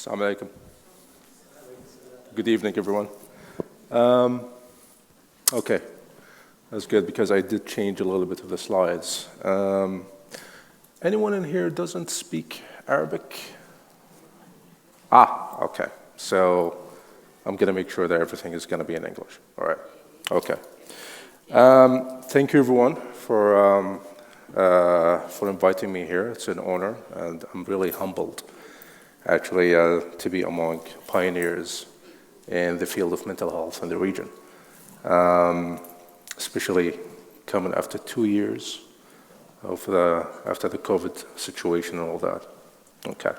Assalamu alaikum. Good evening, everyone. Okay, that's good because I did change a little bit of the slides. Anyone in here doesn't speak Arabic? Okay. So I'm going to make sure that everything is going to be in English. All right. Okay. Thank you, everyone, for inviting me here. It's an honor, and I'm really humbled, actually, to be among pioneers in the field of mental health in the region, especially coming after 2 years after the COVID situation and all that. Okay.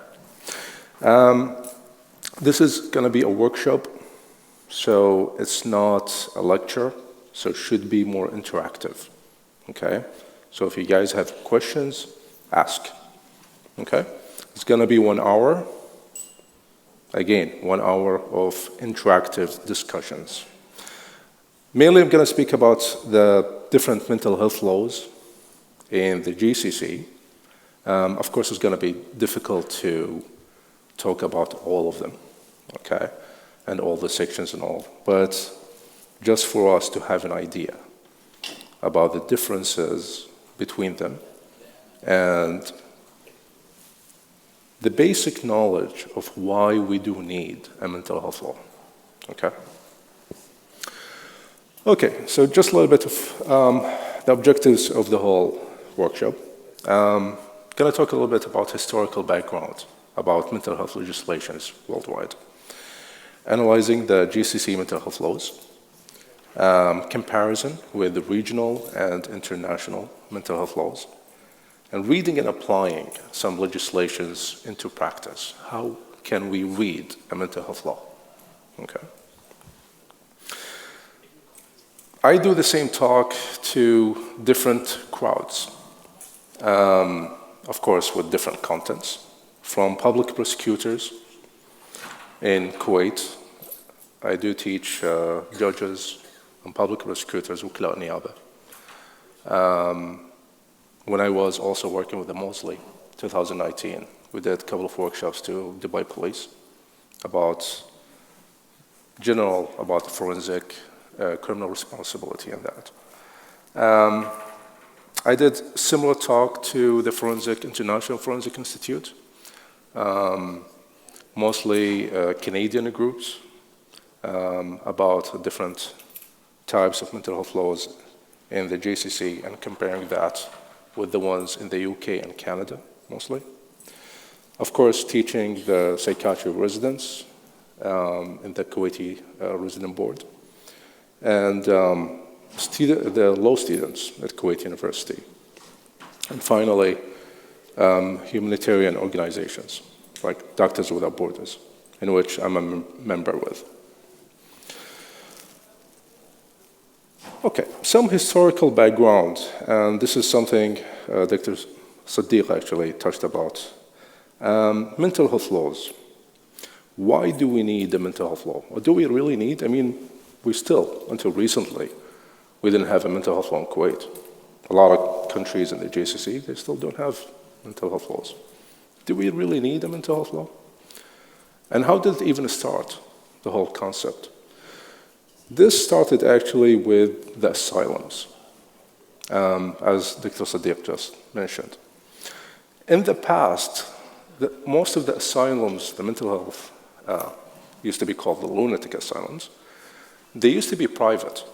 This is going to be a workshop, so it's not a lecture, so it should be more interactive. Okay? So if you guys have questions, ask. Okay? It's going to be 1 hour. Again, 1 hour of interactive discussions. Mainly, I'm going to speak about the different mental health laws in the GCC. Of course, it's going to be difficult to talk about all of them, okay, and all the sections and all, but just for us to have an idea about the differences between them and the basic knowledge of why we do need a mental health law, okay? Okay, so just a little bit of the objectives of the whole workshop. Going to talk a little bit about historical background about mental health legislations worldwide, analyzing the GCC mental health laws, comparison with the regional and international mental health laws, and reading and applying some legislations into practice. How can we read a mental health law? Okay. I do the same talk to different crowds, of course, with different contents, from public prosecutors in Kuwait. I do teach judges and public prosecutors وكلاء نيابة. When I was also working with the Mosley, 2019, we did a couple of workshops to Dubai police about forensic criminal responsibility and that. I did similar talk to the International Forensic Institute, mostly Canadian groups, about different types of mental health laws in the GCC and comparing that with the ones in the UK and Canada, mostly. Of course, teaching the psychiatric residents in the Kuwaiti resident board, and the law students at Kuwait University. And finally, humanitarian organizations, like Doctors Without Borders, in which I'm a member with. Okay, some historical background, and this is something Dr. Sadiq actually touched about. Mental health laws. Why do we need a mental health law? Or do we really need? I mean, we still, until recently, we didn't have a mental health law in Kuwait. A lot of countries in the GCC, they still don't have mental health laws. Do we really need a mental health law? And how did it even start, the whole concept? This started actually with the asylums, as Dr. Sadiq just mentioned. In the past, most of the asylums, the mental health, used to be called the lunatic asylums. They used to be private.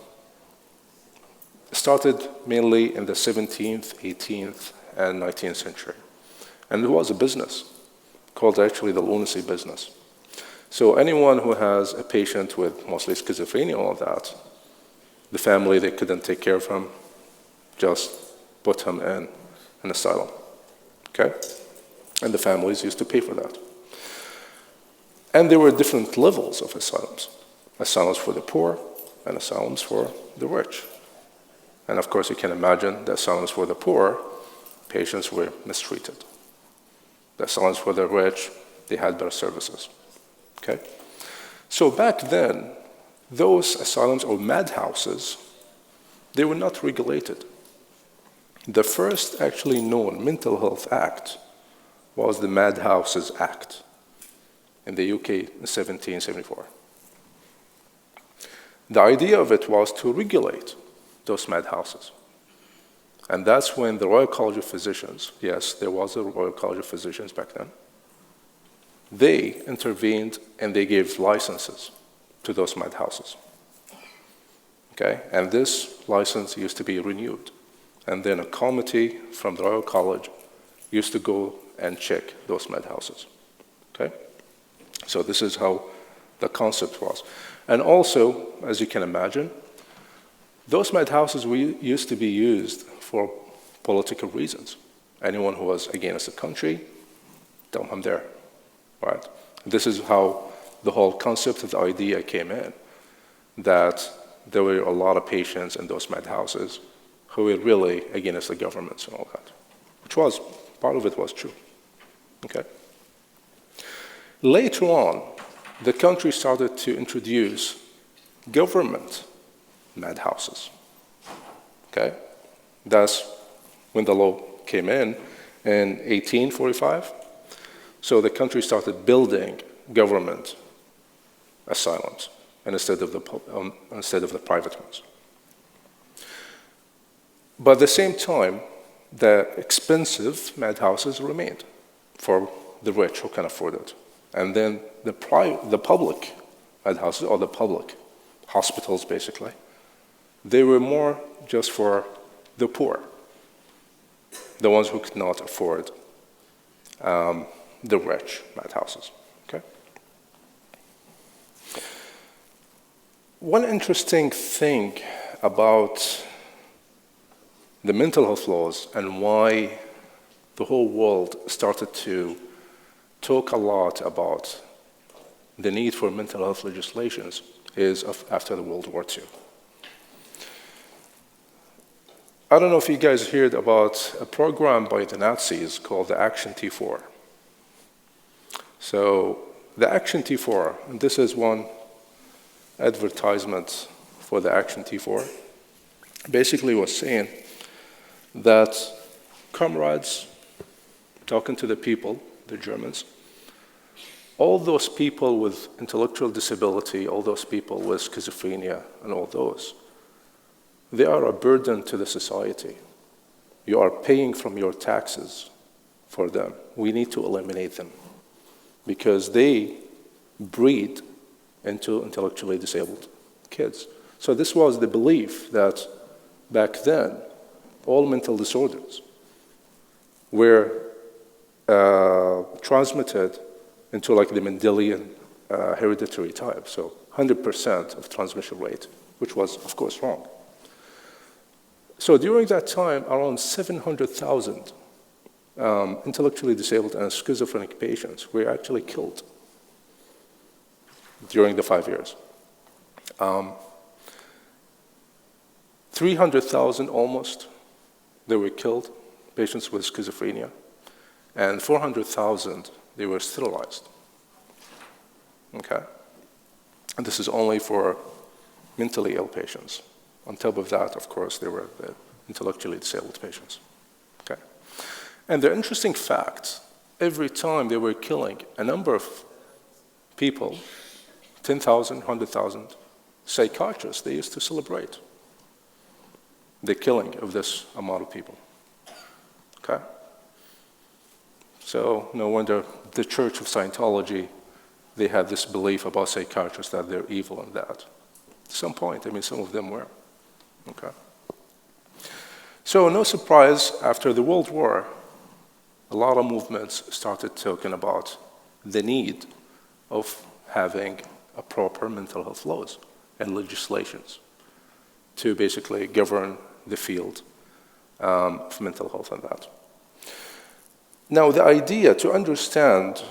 It started mainly in the 17th, 18th, and 19th century. And it was a business called actually the lunacy business. So anyone who has a patient with mostly schizophrenia, all that, the family, they couldn't take care of him, just put him in an asylum, okay? And the families used to pay for that. And there were different levels of asylums. Asylums for the poor and asylums for the rich. And of course, you can imagine the asylums for the poor, patients were mistreated. The asylums for the rich, they had better services. Okay? So back then, those asylums or madhouses, they were not regulated. The first actually known mental health act was the Madhouses Act. in the UK in 1774. The idea of it was to regulate those madhouses. And that's when the Royal College of Physicians, yes, there was a Royal College of Physicians back then, they intervened and they gave licenses to those madhouses. Okay? And this license used to be renewed. And then a committee from the Royal College used to go and check those madhouses. Okay? So this is how the concept was. And also, as you can imagine, those madhouses used to be used for political reasons. Anyone who was against the country, dump him there, right? This is how the whole concept of the idea came in, that there were a lot of patients in those madhouses who were really against the governments and all that, which was, part of it was true, okay? Later on, the country started to introduce government madhouses, okay? That's when the law came in 1845. So the country started building government asylums instead of the private ones. But at the same time, the expensive madhouses remained for the rich who can afford it. And then the public madhouses, or the public hospitals basically, they were more just for the poor, the ones who could not afford the rich madhouses. Okay? One interesting thing about the mental health laws and why the whole world started to talk a lot about the need for mental health legislations is after the World War II. I don't know if you guys heard about a program by the Nazis called the Action T4. So the Action T4, and this is one advertisement for the Action T4, basically was saying that comrades, talking to the people, the Germans, all those people with intellectual disability, all those people with schizophrenia and all those, they are a burden to the society. You are paying from your taxes for them. We need to eliminate them because they breed into intellectually disabled kids. So this was the belief that back then, all mental disorders were transmitted into like the Mendelian hereditary type, so 100% of transmission rate, which was, of course, wrong. So during that time, around 700,000 intellectually disabled and schizophrenic patients were actually killed during the 5 years. 300,000 almost, they were killed, patients with schizophrenia, and 400,000, they were sterilized. Okay? And this is only for mentally ill patients. On top of that, of course, there were the intellectually disabled patients. Okay? And the interesting fact, every time they were killing a number of people, 10,000, 100,000, psychiatrists, they used to celebrate the killing of this amount of people. Okay? So no wonder the Church of Scientology, they had this belief about psychiatrists that they're evil and that. At some point, I mean, some of them were. Okay. So no surprise, after the World War, a lot of movements started talking about the need of having a proper mental health laws and legislations to basically govern the field of mental health and that. Now, the idea to understand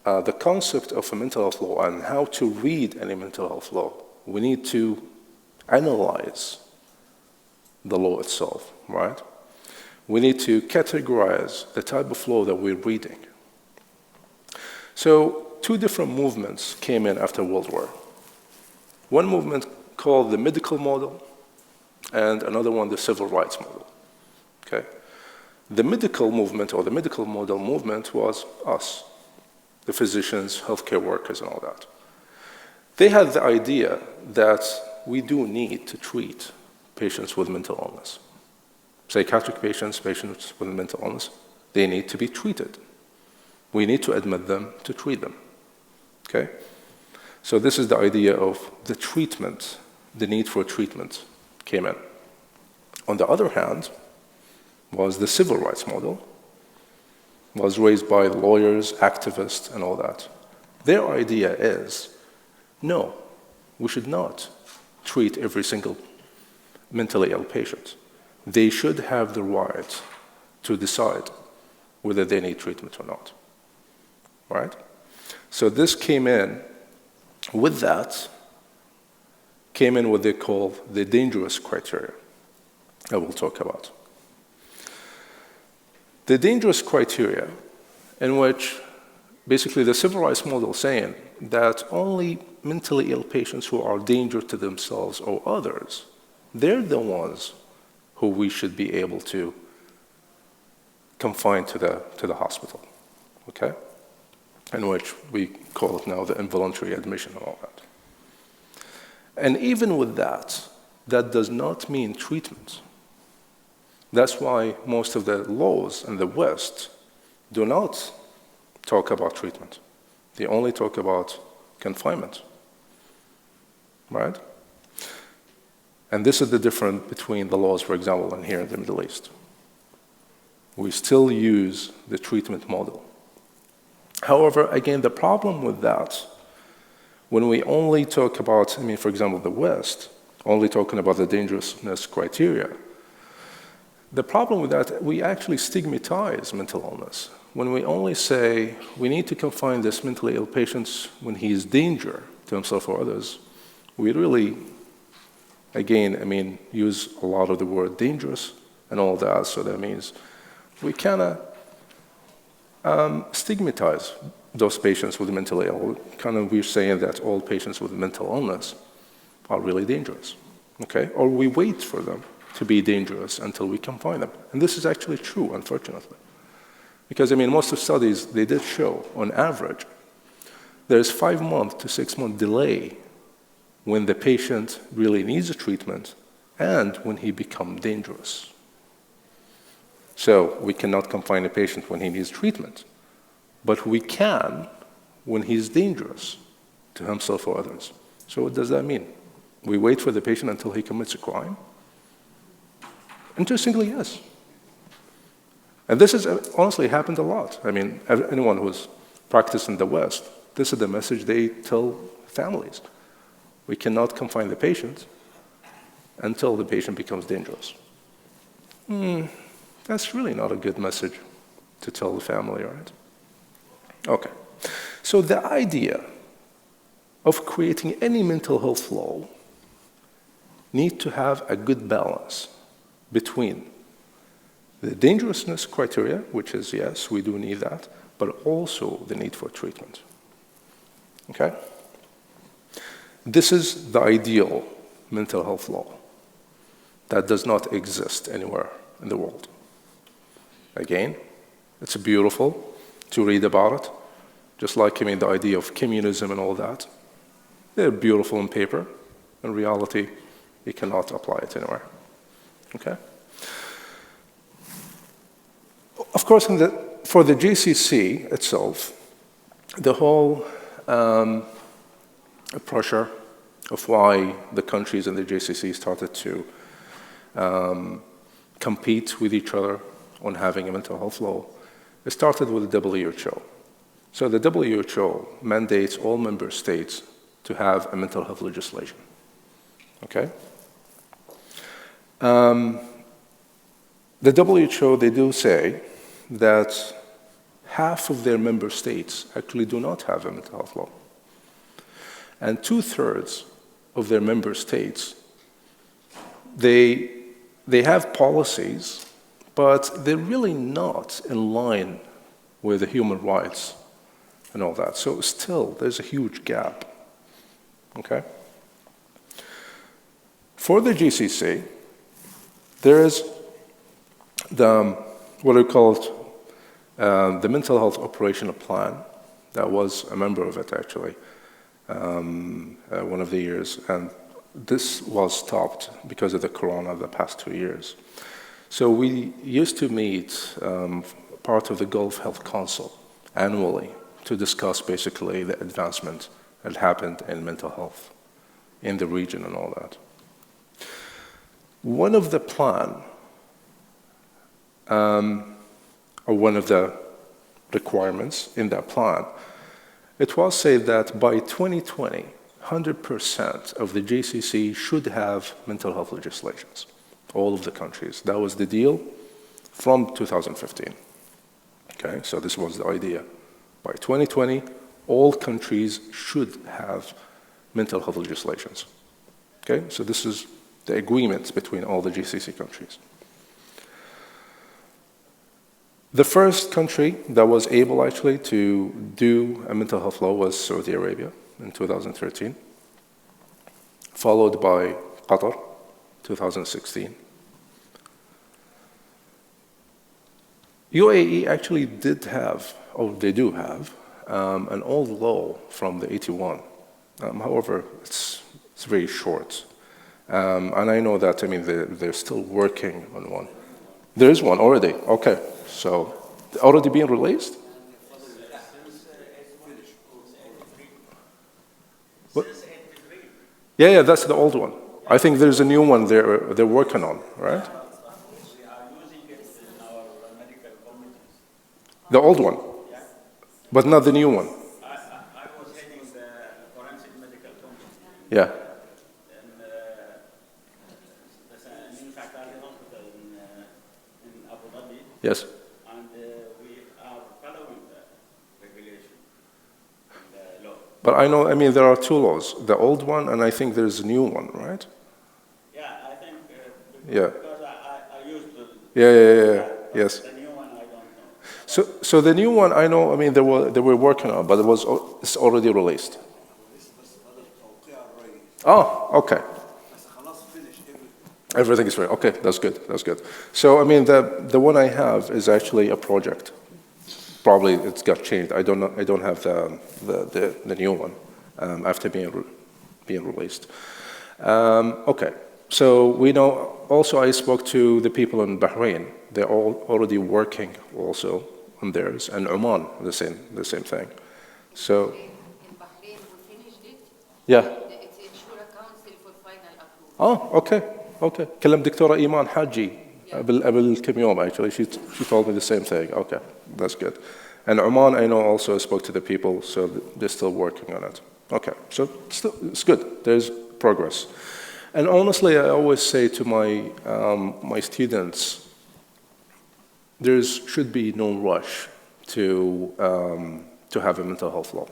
the concept of a mental health law and how to read any mental health law, we need to analyze the law itself, right? We need to categorize the type of law that we're reading. So, two different movements came in after World War. One movement called the medical model, and another one, the civil rights model. Okay? The medical movement, or the medical model movement, was us. the physicians, healthcare workers, and all that. They had the idea that we do need to treat patients with mental illness. Psychiatric patients, patients with mental illness, they need to be treated. We need to admit them to treat them. Okay? So this is the idea of the treatment, the need for treatment came in. On the other hand, was the civil rights model, was raised by lawyers, activists, and all that. Their idea is, no, we should not treat every single mentally ill patient. They should have the right to decide whether they need treatment or not, right? So this came in with that, came in what they call the dangerous criteria I will talk about. The dangerous criteria in which basically the civil rights model saying that only mentally ill patients who are dangerous to themselves or others, they're the ones who we should be able to confine to the hospital, okay? In which we call it now the involuntary admission and all that. And even with that, that does not mean treatment. That's why most of the laws in the West do not talk about treatment. They only talk about confinement, right? And this is the difference between the laws, for example, and here in the Middle East. We still use the treatment model. However, again, the problem with that, when we only talk about, for example, the West, only talking about the dangerousness criteria, the problem with that, we actually stigmatize mental illness. When we only say we need to confine this mentally ill patient when he is danger to himself or others, we really, again, use a lot of the word dangerous and all that, so that means we kind of stigmatize those patients with mental ill. We're saying that all patients with mental illness are really dangerous, okay? Or we wait for them to be dangerous until we confine them. And this is actually true, unfortunately. Because, most of studies, they did show, on average, there's 5 month to 6 month delay when the patient really needs a treatment and when he becomes dangerous. So we cannot confine a patient when he needs treatment, but we can when he's dangerous to himself or others. So what does that mean? We wait for the patient until he commits a crime? Interestingly, yes. And this has honestly happened a lot. Anyone who's practiced in the West, this is the message they tell families. We cannot confine the patient until the patient becomes dangerous. That's really not a good message to tell the family, right? Okay. So the idea of creating any mental health law need to have a good balance between the dangerousness criteria, which is, yes, we do need that, but also the need for treatment. Okay? This is the ideal mental health law that does not exist anywhere in the world. Again, it's beautiful to read about it, just like the idea of communism and all that. They're beautiful on paper. In reality, you cannot apply it anywhere. Okay? Of course, for the GCC itself, the whole pressure of why the countries in the GCC started to compete with each other on having a mental health law, it started with the WHO. So the WHO mandates all member states to have a mental health legislation. Okay? The WHO, they do say that half of their member states actually do not have a mental health law. And 2/3 of their member states, they have policies, but they're really not in line with the human rights and all that. So still, there's a huge gap. Okay? For the GCC, there is what are called the Mental Health Operational Plan that was a member of it, actually, one of the years. And this was stopped because of the corona the past 2 years. So we used to meet part of the Gulf Health Council annually to discuss basically the advancement that happened in mental health in the region and all that. One of the plan, or one of the requirements in that plan, it was said that by 2020, 100% of the GCC should have mental health legislations, all of the countries. That was the deal from 2015. Okay, so this was the idea. By 2020, all countries should have mental health legislations. Okay, so this is the agreement between all the GCC countries. The first country that was able actually to do a mental health law was Saudi Arabia in 2013, followed by Qatar, 2016. UAE actually did have, or they do have, an old law from the 81. However, it's very short. And I know that, I mean, they're still working on one. There is one already, okay. So, already being released? What? Yeah, that's the old one. I think there's a new one they're working on, right? The old one, but not the new one. I was heading the forensic medical committee. Yeah. There's a new faculty hospital in Abu Dhabi. Yes. And we are following the regulation and the law. But I know, I mean, there are two laws, the old one and I think there's a new one, right? Yeah, I think Yeah. because I used to. Yeah, yes. The new one, I don't know. So the new one, I know, I mean, they were working on, but it's already released. Oh, okay. Everything is ready. Okay, that's good. So, I mean, the one I have is actually a project. Probably it's got changed. I don't have the new one after being released. Okay, so we know. Also, I spoke to the people in Bahrain. They're all already working also on theirs, and Oman the same thing. So. In Bahrain, we finished it. Yeah. It's in Shura Council for final approval. Oh, okay. كلم دكتورة إيمان حاجي قبل كم يوم actually. She told me the same thing. Okay, that's good. And Oman, I know also spoke to the people, so they're still working on it. Okay, so it's good. There's progress. And honestly, I always say to my students, there should be no rush to have a mental health law.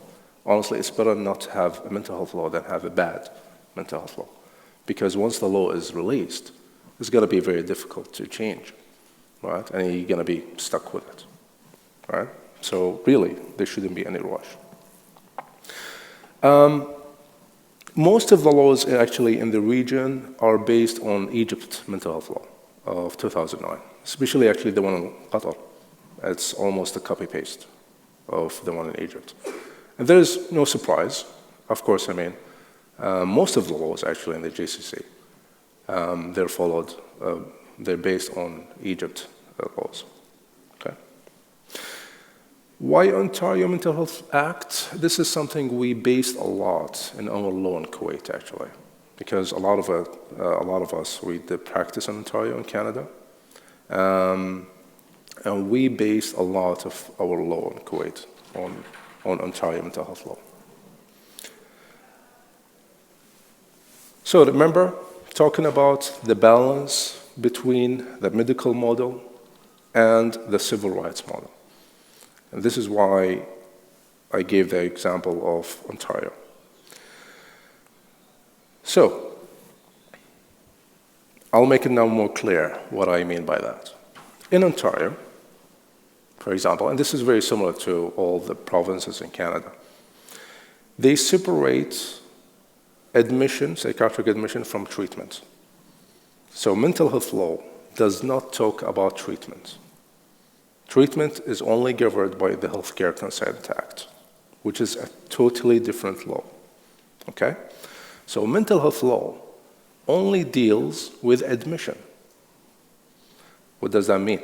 Honestly, it's better not to have a mental health law than have a bad mental health law. Because once the law is released, it's going to be very difficult to change, right? And you're going to be stuck with it, right? So really, there shouldn't be any rush. Most of the laws actually in the region are based on Egypt mental health law of 2009, especially actually the one in Qatar. It's almost a copy-paste of the one in Egypt. And there's no surprise, of course, I mean, most of the laws actually in the GCC, they're based on Egypt laws. Okay. Why Ontario Mental Health Act? This is something we based a lot in our law in Kuwait actually, because a lot of us we did practice in Ontario in Canada, and we based a lot of our law in Kuwait on Ontario Mental Health Law. So remember, talking about the balance between the medical model and the civil rights model. And this is why I gave the example of Ontario. So, I'll make it now more clear what I mean by that. In Ontario, for example, and this is very similar to all the provinces in Canada, they separate admission, psychiatric admission, from treatment. So mental health law does not talk about treatment. Treatment is only governed by the Healthcare Consent Act. which is a totally different law. Okay? So mental health law only deals with admission. What does that mean?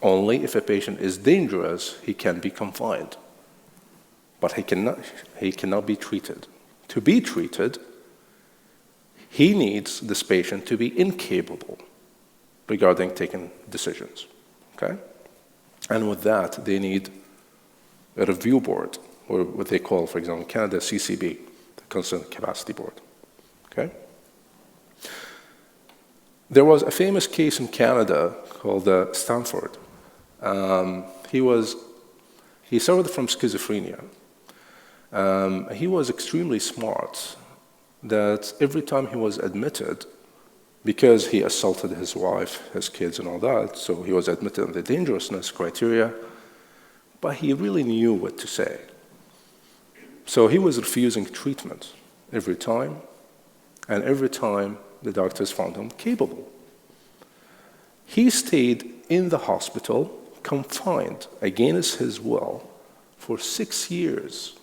Only if a patient is dangerous, he can be confined. But he cannot be treated. To be treated, he needs this patient to be incapable regarding taking decisions. Okay? And with that, they need a review board, or what they call, for example, in Canada, CCB, the Consent Capacity Board. Okay? There was a famous case in Canada called Stanford. He suffered from schizophrenia. He was extremely smart that every time he was admitted, because he assaulted his wife, his kids, and all that, so he was admitted on the dangerousness criteria, but he really knew what to say. So he was refusing treatment every time, and every time the doctors found him capable. He stayed in the hospital, confined against his will, for 6 years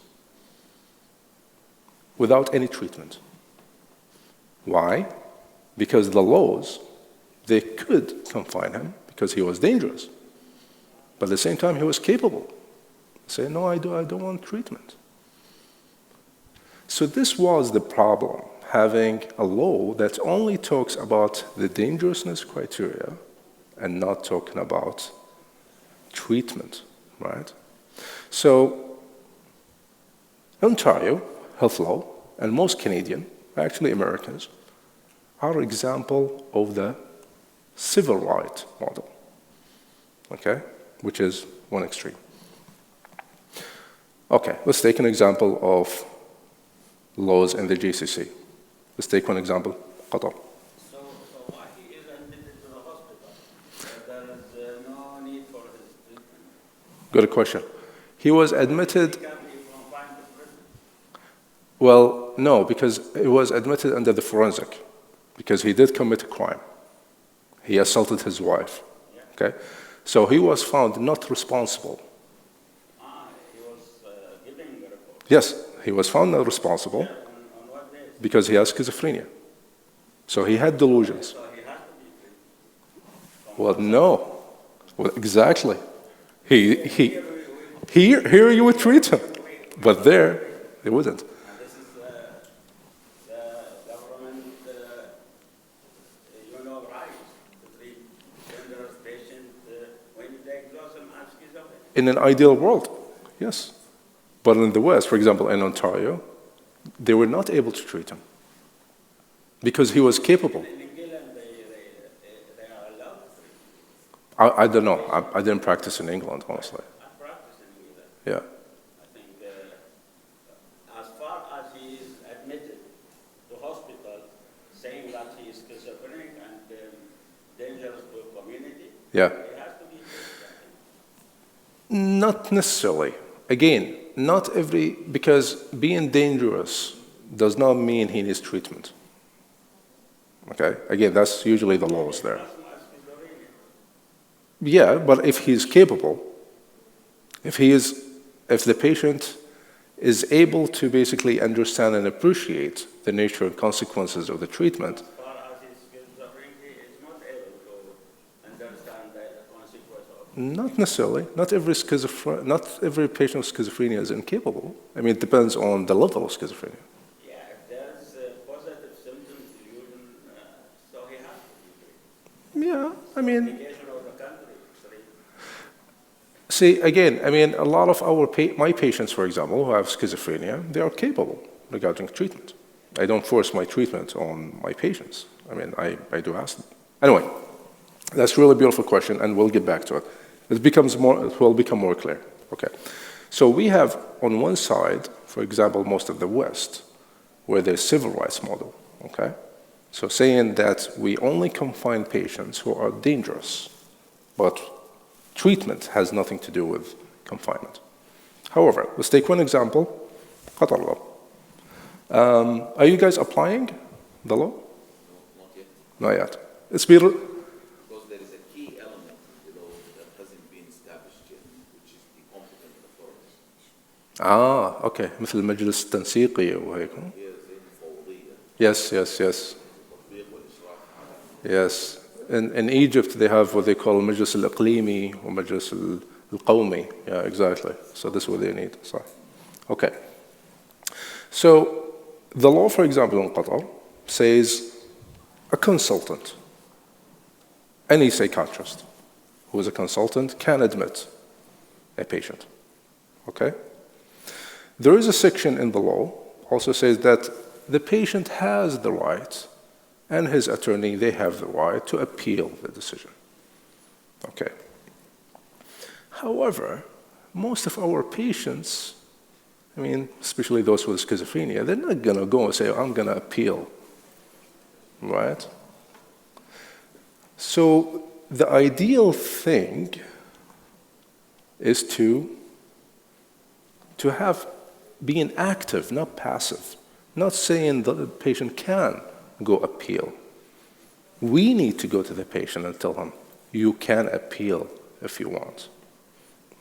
without any treatment. Why? Because the laws, they could confine him because he was dangerous. But at the same time, he was capable. Say, no, I don't want treatment. So this was the problem, having a law that only talks about the dangerousness criteria and not talking about treatment, right? So Ontario health law and most Canadian, actually Americans, are an example of the civil right model, okay, which is one extreme. Okay, let's take an example of laws in the GCC. Let's take one example, Qatar. So why he is admitted to the hospital? There is no need for his treatment. Good question. He was admitted. He can be confined to prison. Well, no, because he was admitted under the forensic, because he did commit a crime. He assaulted his wife. Yeah. Okay, so he was found not responsible. He was giving the report. Yes, he was found not responsible On what basis? because he has schizophrenia. So he had delusions. So he has to be treated. Well, no. Well, exactly. Here you would treat him, but there they wouldn't. And this is the government, right to treat dangerous patients when they exhaust them as schizophrenia. In an ideal world, yes. But in the West, for example, in Ontario, they were not able to treat him because he was capable. In England, they are allowed to treat. I don't know. I didn't practice in England, honestly. I practice in England. Yeah. I think as far as he is admitted to hospital, saying that he is schizophrenic and dangerous to the community, Yeah. he has to be treated. Not necessarily. Again, not every, because being dangerous does not mean he needs treatment. Okay? Again, that's usually the laws there. That's my schizophrenia. Yeah, but if he's capable, if the patient is able to basically understand and appreciate the nature and consequences of the treatment, As far as his schizophrenia, he is not able to understand the consequence of not necessarily. Not every patient with schizophrenia is incapable. I mean, it depends on the level of schizophrenia. Yeah, if there's positive symptoms, so he has to be treated. Yeah, I mean, Obligation of the country to treat. see, again, I mean, a lot of my patients, for example, who have schizophrenia, they are capable regarding treatment. I don't force my treatment on my patients. I mean, I do ask them. Anyway, that's a really beautiful question, and we'll get back to it. It will become more clear. Okay. So we have, on one side, for example, most of the West, where there's civil rights model, okay? So saying that we only confine patients who are dangerous, but treatment has nothing to do with confinement. However, let's take one example, Qatar law. Are you guys applying the law? No, not yet. Not yet. It's been, Because there is a key element in the law that hasn't been established yet, which is the competent authorities. اوكي مثل المجلس التنسيقي وهيك. هي زي الفوضية Yes. التطبيق والإشراف على Yes. In Egypt, they have what they call المجلس الإقليمي ومجلس القومي. Yeah, exactly. So this is what they need. صح. Okay. So the law, for example, in Qatar says a consultant, any psychiatrist who is a consultant can admit a patient. Okay? There is a section in the law also says that the patient has the right, and his attorney, they have the right to appeal the decision. Okay. However, most of our patients, I mean, especially those with schizophrenia, they're not going to go and say, I'm going to appeal, right? So the ideal thing is to have being active, not passive, not saying that the patient can go appeal. We need to go to the patient and tell him, you can appeal if you want,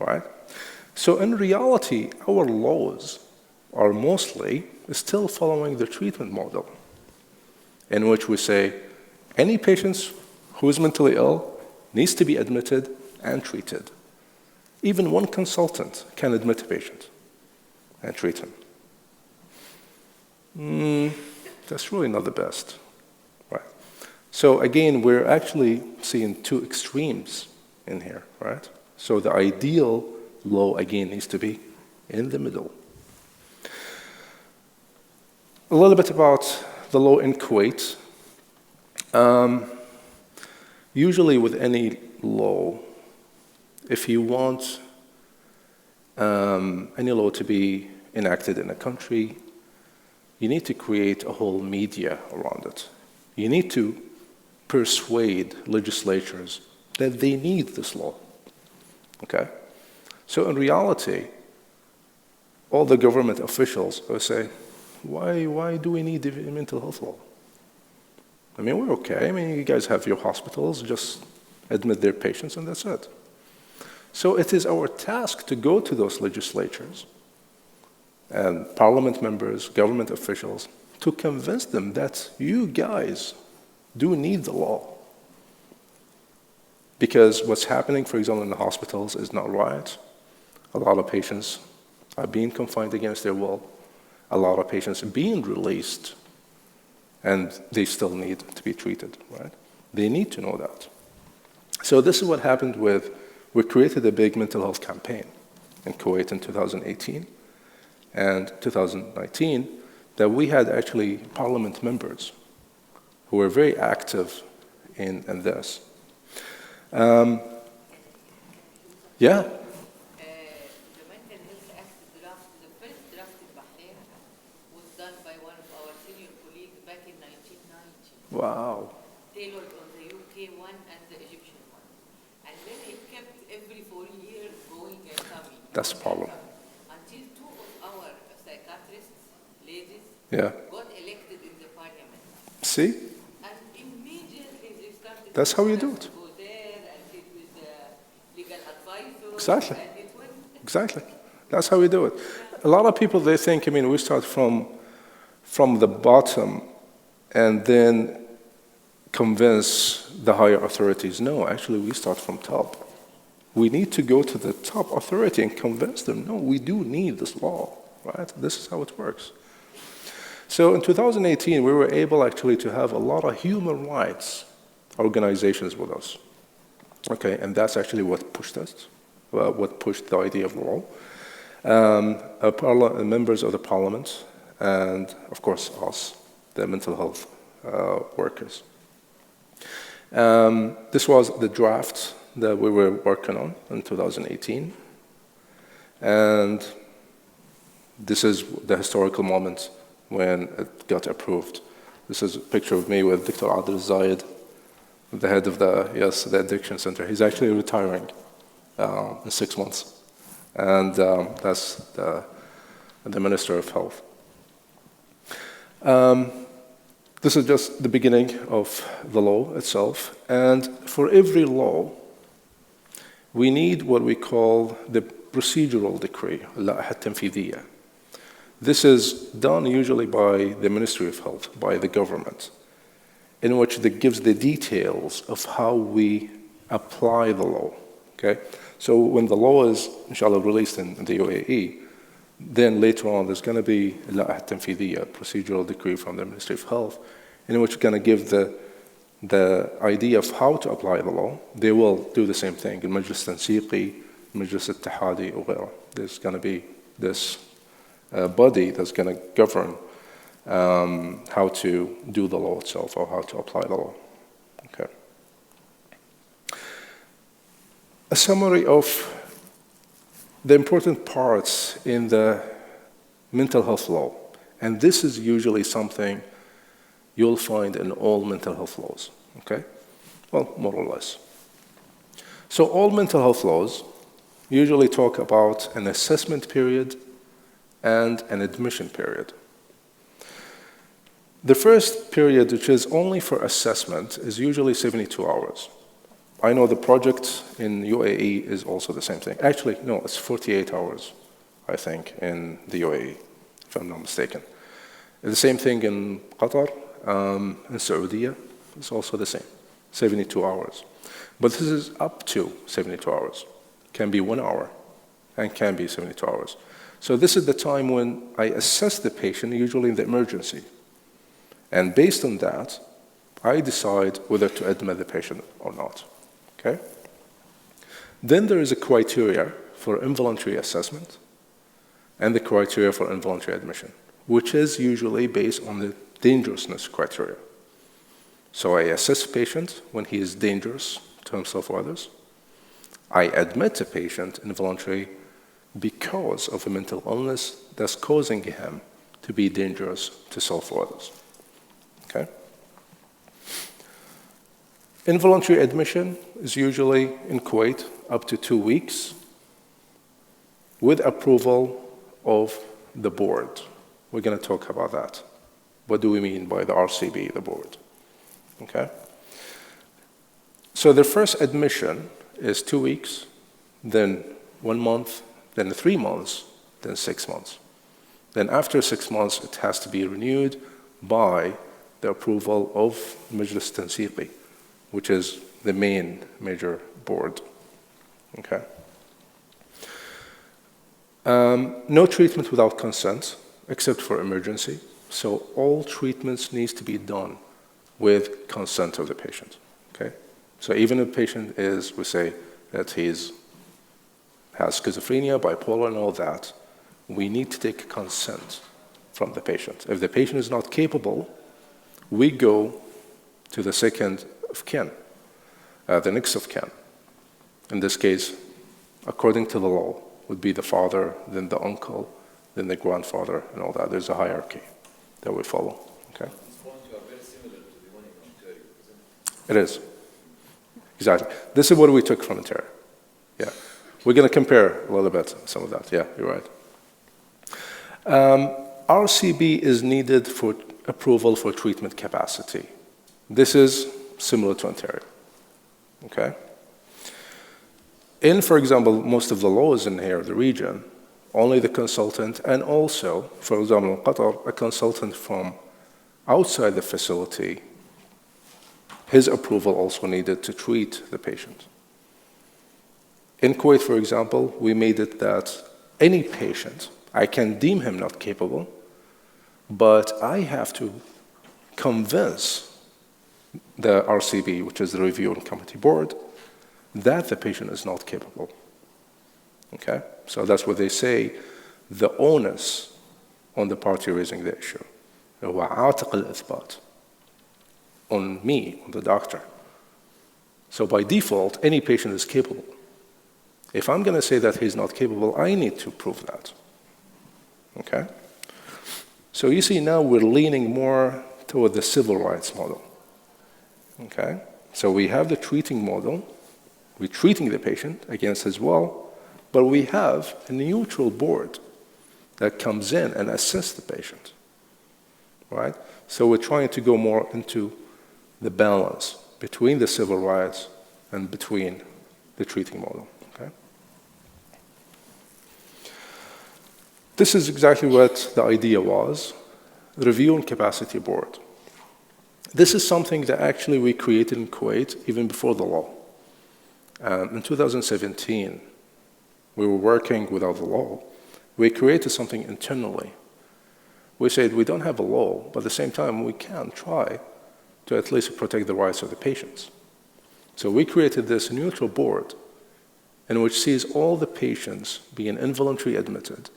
right? So in reality, our laws are mostly still following the treatment model, in which we say any patient who is mentally ill needs to be admitted and treated. Even one consultant can admit a patient and treat him. That's really not the best, right? So again, we're actually seeing two extremes in here, right? So the ideal law, again, needs to be in the middle. A little bit about the law in Kuwait. Usually with any law, if you want any law to be enacted in a country, you need to create a whole media around it. You need to persuade legislatures that they need this law, okay? So in reality, all the government officials will say, why do we need a mental health law? I mean, we're okay. I mean, you guys have your hospitals, just admit their patients and that's it. So it is our task to go to those legislatures and parliament members, government officials, to convince them that you guys do need the law. Because what's happening, for example, in the hospitals is not right. A lot of patients are being confined against their will. A lot of patients are being released, and they still need to be treated, right? They need to know that. So this is what happened we created a big mental health campaign in Kuwait in 2018 and 2019 that we had actually parliament members who were very active in this. Yeah. The Mental Health Act draft, the first draft in Bahrain was done by one of our senior colleagues back in 1990, Wow. tailored on the UK one and the Egyptian one. And then it kept every 4 years going and coming. That's a problem. Until two of our psychiatrists, ladies, Yeah. got elected in the parliament. See? And immediately they started. That's how you do it. to go there and sit with the legal advisor. Exactly. And it went. Exactly. That's how we do it. A lot of people, they think, I mean, we start from the bottom and then convince the higher authorities. No, actually, we start from top. We need to go to the top authority and convince them, no, we do need this law, right? This is how it works. So in 2018, we were able actually to have a lot of human rights organizations with us. Okay, and that's actually what pushed us, what pushed the idea of the law. Members of the parliament, and of course us, the mental health workers. This was the draft that we were working on in 2018. And this is the historical moment when it got approved. This is a picture of me with Dr. Adil Zayed, the head of the addiction center. He's actually retiring in 6 months. And that's the Minister of Health. This is just the beginning of the law itself. And for every law, we need what we call the Procedural Decree, اللائحة التنفيذية. This is done usually by the Ministry of Health, by the government, in which it gives the details of how we apply the law, okay? So when the law is, inshallah, released in the UAE, then later on there's going to be اللائحة التنفيذية, Procedural Decree from the Ministry of Health, in which it's going to give the idea of how to apply the law. They will do the same thing. المجلس التنسيقي, المجلس الاتحادي, وغيره. There's going to be this body that's going to govern how to do the law itself or how to apply the law. Okay. A summary of the important parts in the mental health law, and this is usually something you'll find in all mental health laws, okay? Well, more or less. So all mental health laws usually talk about an assessment period and an admission period. The first period, which is only for assessment, is usually 72 hours. I know the project in UAE is also the same thing. Actually, no, it's 48 hours, I think, in the UAE, if I'm not mistaken. The same thing in Qatar, in Saudi, it's also the same, 72 hours. But this is up to 72 hours. Can be 1 hour and can be 72 hours. So this is the time when I assess the patient, usually in the emergency. And based on that, I decide whether to admit the patient or not, okay? Then there is a criteria for involuntary assessment and the criteria for involuntary admission, which is usually based on the dangerousness criteria. So I assess a patient when he is dangerous to himself or others. I admit a patient involuntarily because of a mental illness that's causing him to be dangerous to self or others. Okay? Involuntary admission is usually in Kuwait up to 2 weeks with approval of the board. We're going to talk about that. What do we mean by the RCB, the board? Okay? So the first admission is 2 weeks, then 1 month, then 3 months, then 6 months. Then after 6 months, it has to be renewed by the approval of Majlis Tansiqi, which is the main major board. Okay? No treatment without consent, except for emergency. So all treatments needs to be done with consent of the patient. Okay? So even if the patient is, we say that has schizophrenia, bipolar, and all that, we need to take consent from the patient. If the patient is not capable, we go to the second of kin, the next of kin. In this case, according to the law, would be the father, then the uncle, then the grandfather, and all that. There's a hierarchy that we follow. Okay? These points are very similar to the one in Ontario, isn't It it? is. Exactly. This is what we took from Ontario. Yeah. We're going to compare a little bit some of that. Yeah, you're right. RCB is needed for approval for treatment capacity. This is similar to Ontario. Okay? In, for example, most of the laws in here, the region, only the consultant, and also, for example, in Qatar, a consultant from outside the facility, his approval also needed to treat the patient. In Kuwait, for example, we made it that any patient, I can deem him not capable, but I have to convince the RCB, which is the Review and Committee Board, that the patient is not capable. Okay? So that's what they say, the onus on the party raising the issue. هو عاتق الإثبات. On me, on the doctor. So by default, any patient is capable. If I'm going to say that he's not capable, I need to prove that. Okay? So you see now we're leaning more toward the civil rights model. Okay? So we have the treating model. We're treating the patient against his will, but we have a neutral board that comes in and assesses the patient. Right? So we're trying to go more into the balance between the civil rights and between the treating model. Okay? This is exactly what the idea was, Review and Capacity Board. This is something that actually we created in Kuwait even before the law. In 2017, we were working without the law. We created something internally. We said we don't have a law, but at the same time we can try to at least protect the rights of the patients. So we created this neutral board in which sees all the patients being involuntarily admitted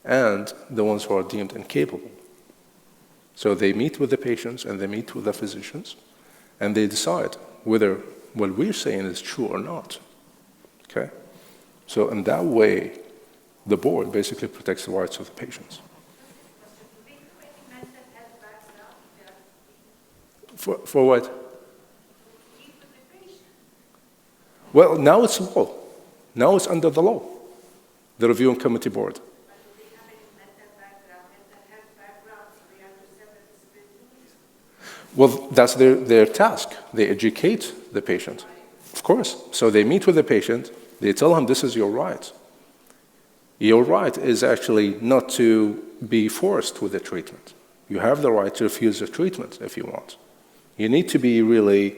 and the ones who are deemed incapable. So they meet with the patients and they meet with the physicians and they decide whether what we're saying is true or not. Okay? So in that way, the board basically protects the rights of the patients. For what? Well, now it's law. Now it's under the law, the Review and Committee Board. Well, that's their task. They educate the patient, of course. So they meet with the patient. They tell him, this is your right. Your right is actually not to be forced with the treatment. You have the right to refuse the treatment if you want. You need to be really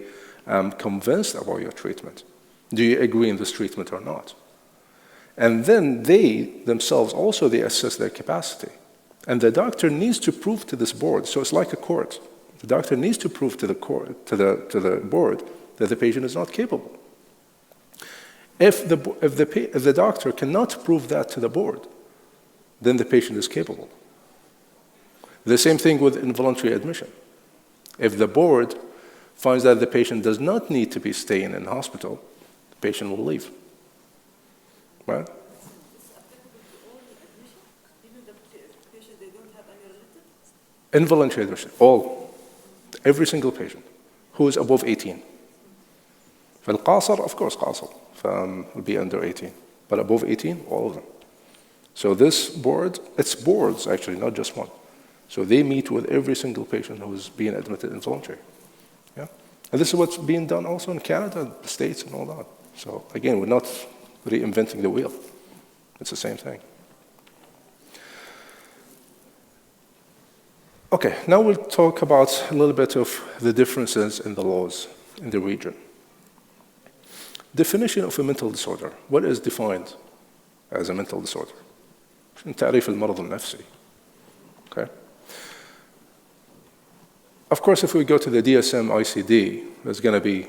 convinced about your treatment. Do you agree in this treatment or not? And then they themselves also, they assess their capacity. And the doctor needs to prove to this board, so it's like a court. The doctor needs to prove to the court, to the board, that the patient is not capable. If the doctor cannot prove that to the board, then the patient is capable. The same thing with involuntary admission. If the board finds that the patient does not need to be staying in hospital, the patient will leave. Right? Involuntary admission, every single patient who is above 18. فالقاصر, of course, قاصر, will be under 18. But above 18, all of them. So this board, it's boards actually, not just one. So they meet with every single patient who is being admitted involuntary. Yeah? And this is what's being done also in Canada, the States, and all that. So again, we're not reinventing the wheel. It's the same thing. Okay, now we'll talk about a little bit of the differences in the laws in the region. Definition of a mental disorder. What is defined as a mental disorder? تعريف المرض النفسي. Okay. Of course, if we go to the DSM-ICD, there's going to be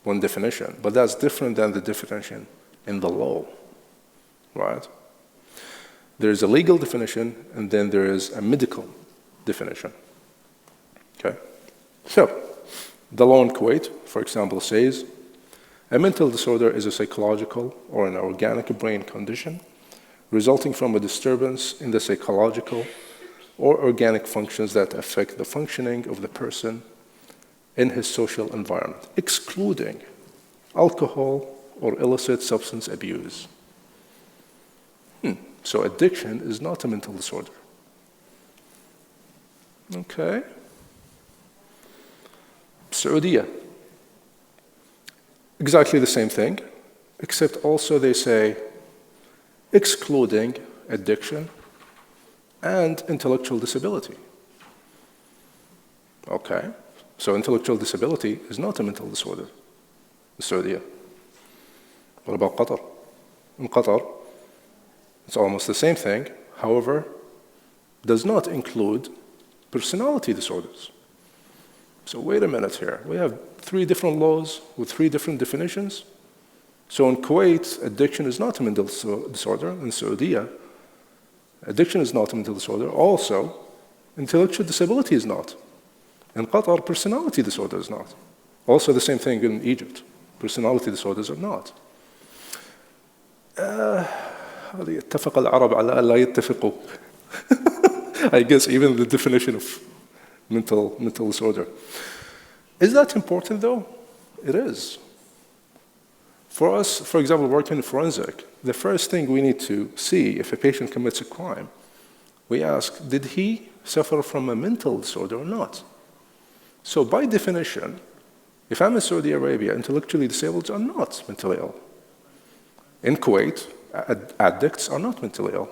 one definition, but that's different than the definition in the law, right? There's a legal definition, and then there is a medical definition. Okay. So, the law in Kuwait, for example, says a mental disorder is a psychological or an organic brain condition resulting from a disturbance in the psychological or organic functions that affect the functioning of the person in his social environment, excluding alcohol or illicit substance abuse. So addiction is not a mental disorder. Okay. Saudi. Exactly the same thing, except also they say excluding addiction and intellectual disability. Okay, so intellectual disability is not a mental disorder in Saudi. What about Qatar? In Qatar, it's almost the same thing, however, does not include personality disorders. So wait a minute here. We have 3 different laws with 3 different definitions. So in Kuwait, addiction is not a mental disorder. In Saudi, addiction is not a mental disorder. Also, intellectual disability is not. In Qatar, personality disorder is not. Also the same thing in Egypt. Personality disorders are not. يتفق العرب على ألا يتفقوا. I guess even the definition of mental disorder. Is that important though? It is. For us, for example, working in forensic, the first thing we need to see if a patient commits a crime, we ask, did he suffer from a mental disorder or not? So by definition, if I'm in Saudi Arabia, intellectually disabled are not mentally ill. In Kuwait, addicts are not mentally ill.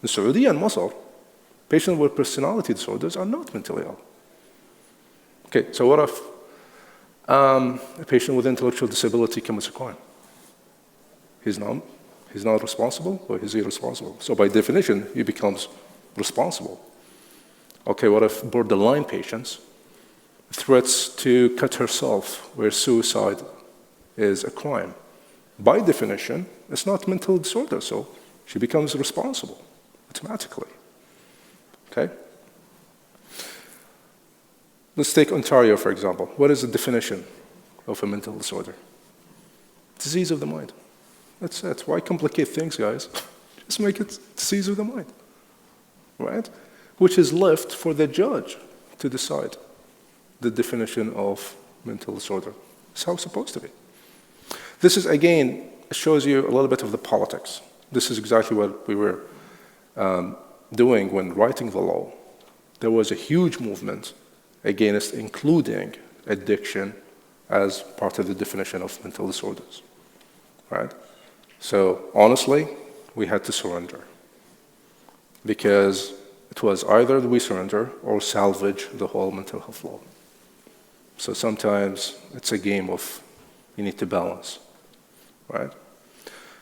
In Saudi and Masr, patients with personality disorders are not mentally ill. Okay, so what if a patient with intellectual disability commits a crime? He's not responsible, or is he responsible? So by definition, he becomes responsible. Okay, what if borderline patients threats to cut herself where suicide is a crime? By definition, it's not mental disorder, so she becomes responsible automatically. Okay? Let's take Ontario, for example. What is the definition of a mental disorder? Disease of the mind. That's it. Why complicate things, guys? Just make it disease of the mind, right? Which is left for the judge to decide the definition of mental disorder. It's how it's supposed to be. This is, again, it shows you a little bit of the politics. This is exactly what we were doing when writing the law. There was a huge movement against including addiction as part of the definition of mental disorders, right? So honestly, we had to surrender because it was either we surrender or salvage the whole mental health law. So sometimes it's a game of you need to balance, right?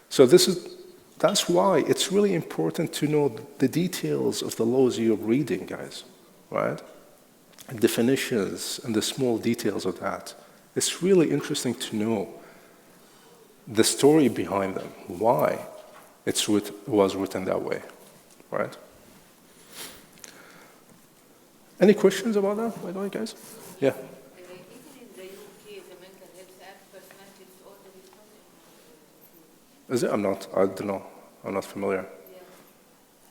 So that's why it's really important to know the details of the laws you're reading, guys, right? Definitions and the small details of that. It's really interesting to know the story behind them, why it was written that way, right? Any questions about that, by the way, guys? Yeah. Even in the UK, the Mental Health Act, personality disorder is not. Is it? I don't know. I'm not familiar.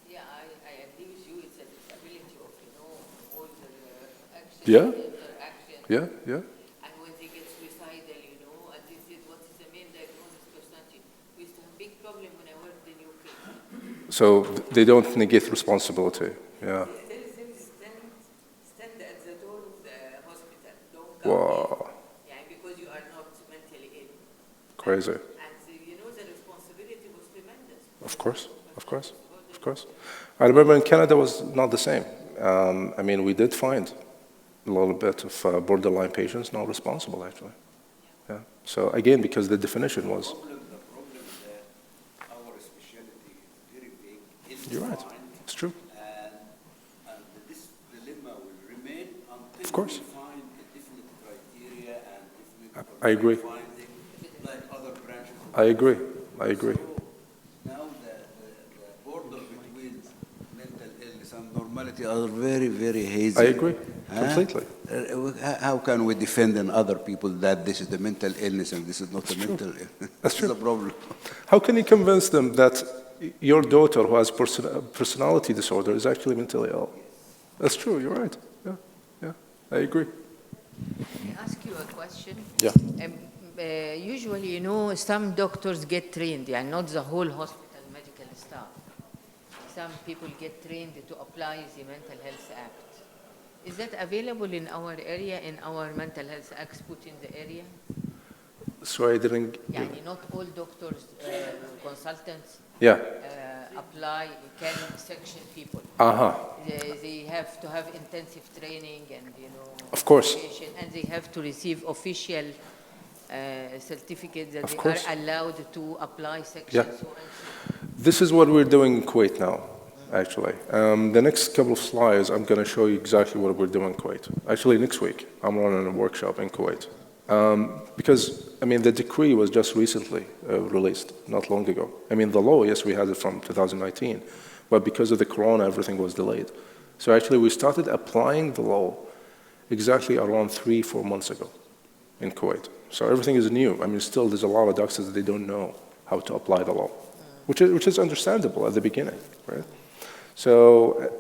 Yeah, I agree with you. It's a disability of, all the actions, Yeah. interaction. Yeah, yeah. And when they get suicidal, and this is what is the main diagnosis personality. We used to have a big problem when I worked in UK. So they don't negate responsibility. Yeah. They tell them stand at the door of the hospital. Don't come Wow. in. Yeah, because you are not mentally ill. Crazy. And the responsibility was tremendous. Of course, of course, of course. I remember in Canada was not the same. I mean, we did find a little bit of borderline patients not responsible, actually. Yeah. So again, because the definition was. The problem that our specialty is very big. It's You're right. defined, It's true. and this dilemma will remain until Of course. we find a definite criteria and definite I agree. finding like other branches. I agree. I agree. So now the border between mental illness and normality are very, very hazy. I agree completely. How can we defend in other people that this is the mental illness and this is not a mental illness? That's This true. is a problem. How can you convince them that your daughter who has personality disorder is actually mentally ill? That's true. You're right. Yeah, yeah. I agree. Can I ask you a question? Yeah. Usually, some doctors get trained, not the whole hospital medical staff. Some people get trained to apply the Mental Health Act. Is that available in our area, in our Mental Health Acts put in the area? So I didn't. Not all doctors, consultants Yeah. apply, can section people. Uh-huh. They have to have intensive training and, Of course. education, and they have to receive official certificate that Of they course. are allowed to apply section Yeah. so and so. This is what we're doing in Kuwait now, actually. The next couple of slides, I'm going to show you exactly what we're doing in Kuwait. Actually, next week, I'm running a workshop in Kuwait. Because, the decree was just recently released, not long ago. The law, yes, we had it from 2019, but because of the corona, everything was delayed. So actually, we started applying the law exactly around 3-4 months ago in Kuwait. So everything is new. Still, there's a lot of doctors that they don't know how to apply the law, which is understandable at the beginning, right? So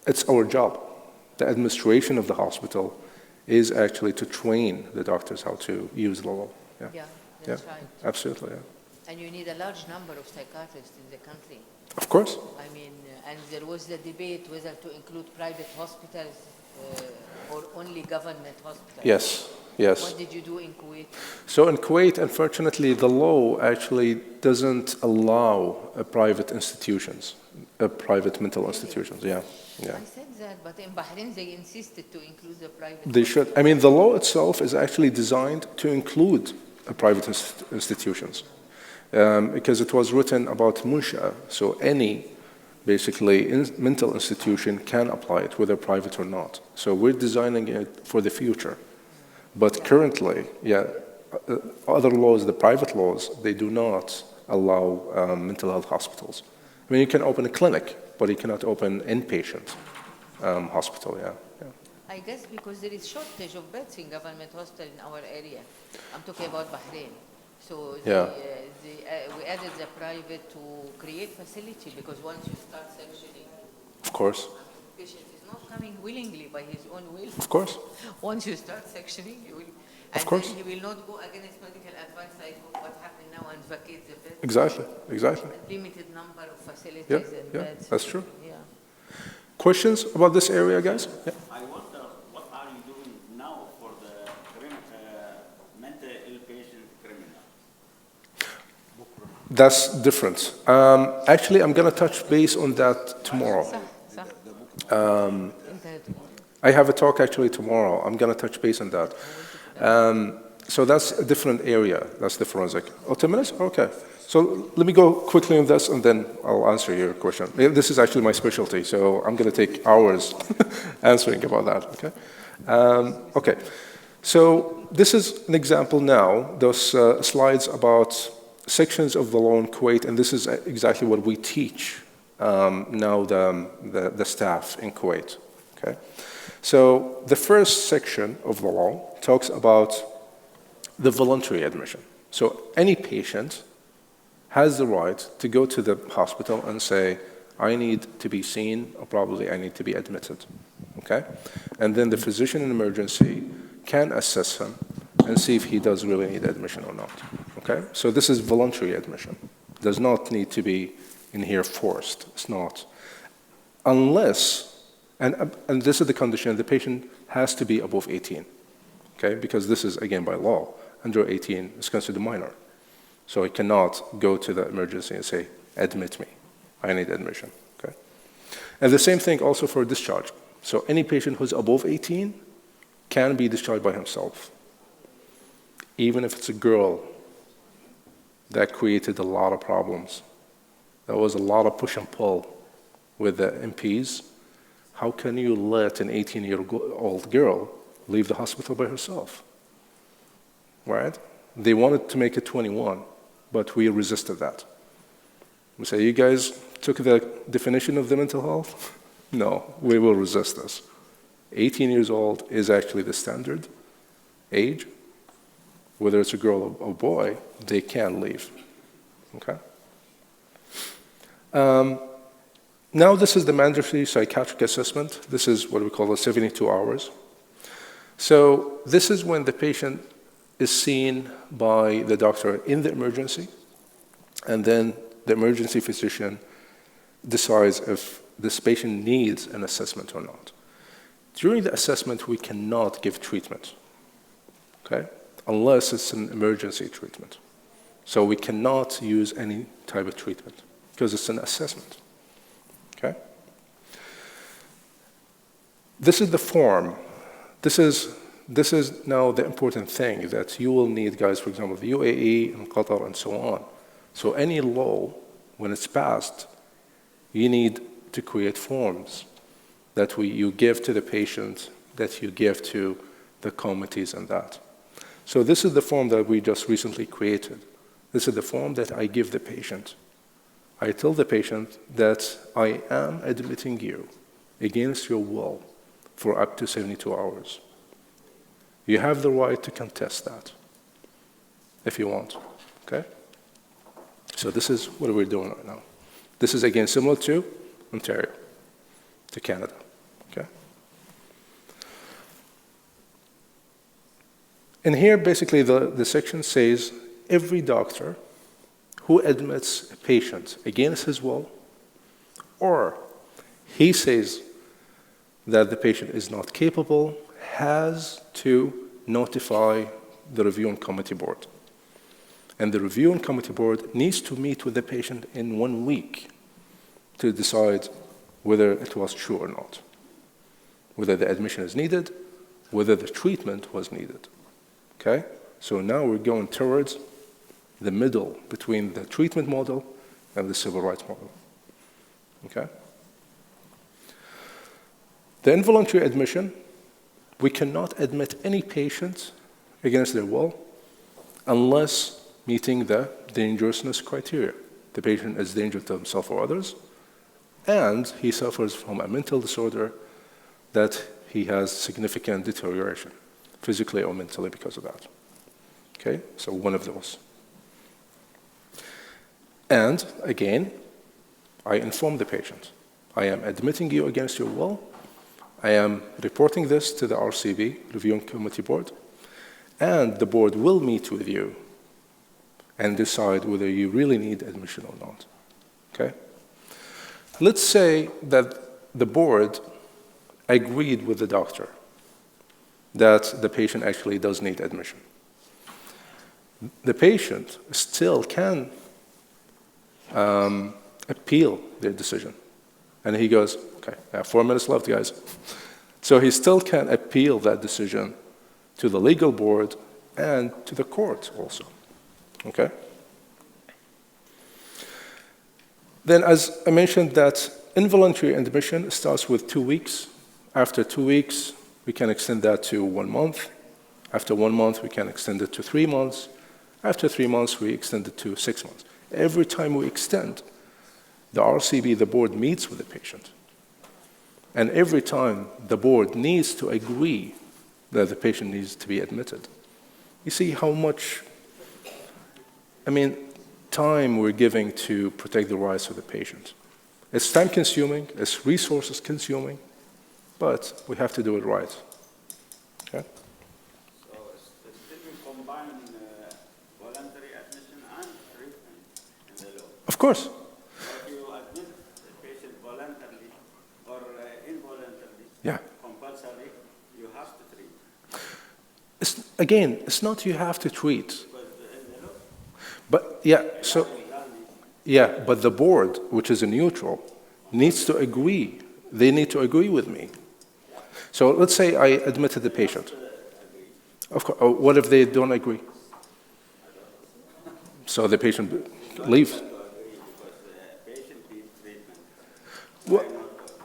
it's our job. The administration of the hospital is actually to train the doctors how to use the law. Yeah, that's right. Absolutely, yeah. And you need a large number of psychiatrists in the country. Of course. And there was the debate whether to include private hospitals or only government hospitals. Yes, yes. What did you do in Kuwait? So in Kuwait, unfortunately, the law actually doesn't allow private institutions. private mental institutions, yeah. I said that, but in Bahrain they insisted to include the private. They should. I mean, the law itself is actually designed to include private institutions because it was written about munsha, so any basically mental institution can apply it, whether private or not. So we're designing it for the future. But currently, other laws, the private laws, they do not allow mental health hospitals. I mean, you can open a clinic, but you cannot open inpatient hospital, yeah. I guess because there is shortage of beds in government hospital in our area. I'm talking about Bahrain. So we added the private to create facility because once you start sectioning, Of course. patient is not coming willingly by his own will. Of course. Once you start sectioning, you will, Of and course. then he will not go against medical advice like what happened now and vacate the bed. Exactly. Limited number of facilities Yeah, and yeah, beds. that's true. Yeah. Questions about this area, guys? Yeah. I wonder, what are you doing now for the mental ill patient criminal? That's different. Actually, I'm going to touch base on that tomorrow. صح. I have a talk actually tomorrow. I'm going to touch base on that. So that's a different area. That's the forensic. Oh, 10 minutes? Okay. So let me go quickly on this, and then I'll answer your question. This is actually my specialty, so I'm going to take hours answering about that, okay? Okay. So this is an example now, those slides about sections of the law in Kuwait, and this is exactly what we teach now the staff in Kuwait, okay? So the first section of the law talks about the voluntary admission. So any patient has the right to go to the hospital and say, I need to be seen, or probably I need to be admitted, okay? And then the physician in emergency can assess him and see if he does really need admission or not, okay? So this is voluntary admission. Does not need to be in here forced. It's not. Unless, and this is the condition, the patient has to be above 18, okay? Because this is, again, by law, under 18 is considered minor. So he cannot go to the emergency and say, admit me, I need admission, okay? And the same thing also for discharge. So any patient who's above 18 can be discharged by himself. Even if it's a girl, that created a lot of problems. There was a lot of push and pull with the MPs. How can you let an 18-year-old girl leave the hospital by herself, right? They wanted to make it 21, but we resisted that. We say, you guys took the definition of the mental health? No, we will resist this. 18 years old is actually the standard age. Whether it's a girl or a boy, they can leave, okay? Now this is the Mandruffy psychiatric assessment. This is what we call the 72 hours. So this is when the patient is seen by the doctor in the emergency, and then the emergency physician decides if this patient needs an assessment or not. During the assessment, we cannot give treatment, okay? Unless it's an emergency treatment. So we cannot use any type of treatment because it's an assessment, okay? This is the form. This is now the important thing that you will need, guys, for example, the UAE and Qatar and so on. So any law, when it's passed, you need to create forms that you give to the patient, that you give to the committees and that. So this is the form that we just recently created. This is the form that I give the patient. I tell the patient that I am admitting you against your will for up to 72 hours. You have the right to contest that if you want, okay? So this is what we're doing right now. This is, again, similar to Ontario, to Canada, okay? And here, basically, the section says every doctor who admits a patient against his will, or he says that the patient is not capable, has to notify the review and committee board. And the review and committee board needs to meet with the patient in 1 week to decide whether it was true or not, whether the admission is needed, whether the treatment was needed. Okay? So now we're going towards the middle between the treatment model and the civil rights model. Okay? The involuntary admission, we cannot admit any patient against their will unless meeting the dangerousness criteria. The patient is dangerous to himself or others, and he suffers from a mental disorder that he has significant deterioration, physically or mentally because of that. Okay, so one of those. And again, I inform the patient. I am admitting you against your will. I am reporting this to the RCB, Reviewing Committee Board, and the board will meet with you and decide whether you really need admission or not. Okay? Let's say that the board agreed with the doctor that the patient actually does need admission. The patient still can appeal their decision. And he goes, okay, I have 4 minutes left, guys. So he still can appeal that decision to the legal board and to the court also. Okay? Then, as I mentioned, that involuntary admission starts with 2 weeks. After 2 weeks, we can extend that to 1 month. After 1 month, we can extend it to 3 months. After 3 months, we extend it to 6 months. Every time we extend, the RCB, the board, meets with the patient. And every time the board needs to agree that the patient needs to be admitted. You see how much, time we're giving to protect the rights of the patient. It's time-consuming, it's resources-consuming, but we have to do it right. Okay? So still we combine voluntary admission and treatment in the law. Of course. If you admit the patient voluntarily or involuntarily, Yeah. compulsory, you have to treat. It's not you have to treat. Because in the law, But but the board, which is a neutral, needs to agree. They need to agree with me. So let's say I admitted the patient. Of course, what if they don't agree? So the patient leaves.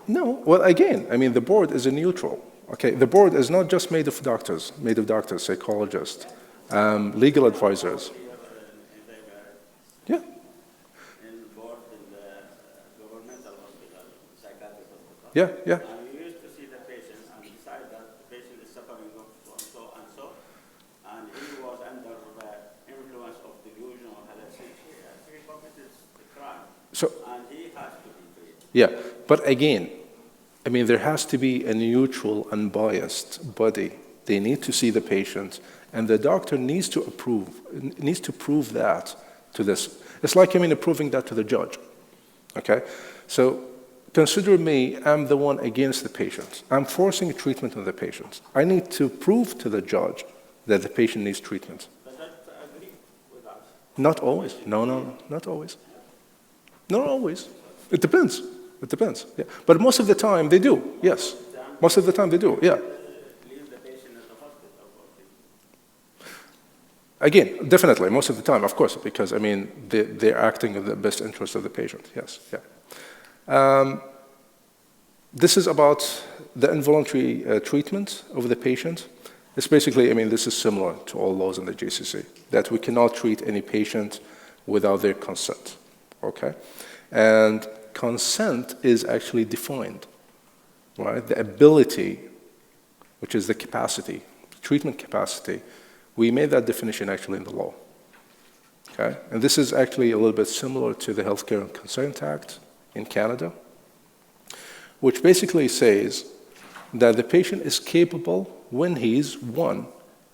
Well, again, the board is a neutral. Okay, the board is not just made of doctors, psychologists, legal advisors. Yeah. involved in the governmental hospital, psychiatric hospital. Yeah. And we used to see the patient and decide that the patient is suffering of so and so, and he was under the influence of delusion or hallucination. He committed the crime, and he has to be treated. Yeah, but again, there has to be a neutral, unbiased body. They need to see the patient, and the doctor needs to prove that to this. It's like, proving that to the judge. Okay? So consider me, I'm the one against the patient. I'm forcing treatment on the patient. I need to prove to the judge that the patient needs treatment. Does that agree with us? Not always. No, not always. Not always. It depends. Yeah. But most of the time they do, yes. Most of the time they do, yeah. Leave the patient in the hospital for treatment. Again, definitely, most of the time, of course, because, they're acting in the best interest of the patient, yes, yeah. This is about the involuntary treatment of the patient. It's basically, this is similar to all laws in the GCC, that we cannot treat any patient without their consent, okay? And consent is actually defined, right? The ability, which is the capacity, treatment capacity, we made that definition actually in the law, okay? And this is actually a little bit similar to the Healthcare and Consent Act in Canada, which basically says that the patient is capable when he's, 1,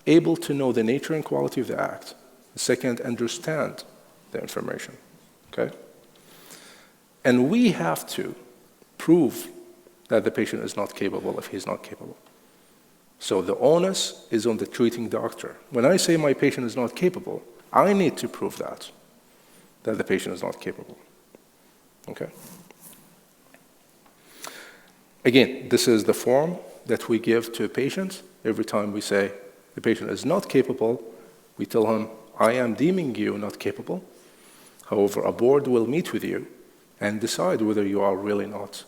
able to know the nature and quality of the act, 2, understand the information, okay? And we have to prove that the patient is not capable if he's not capable. So the onus is on the treating doctor. When I say my patient is not capable, I need to prove that the patient is not capable. Okay? Again, this is the form that we give to a patient. Every time we say the patient is not capable, we tell him, I am deeming you not capable. However, a board will meet with you and decide whether you are really not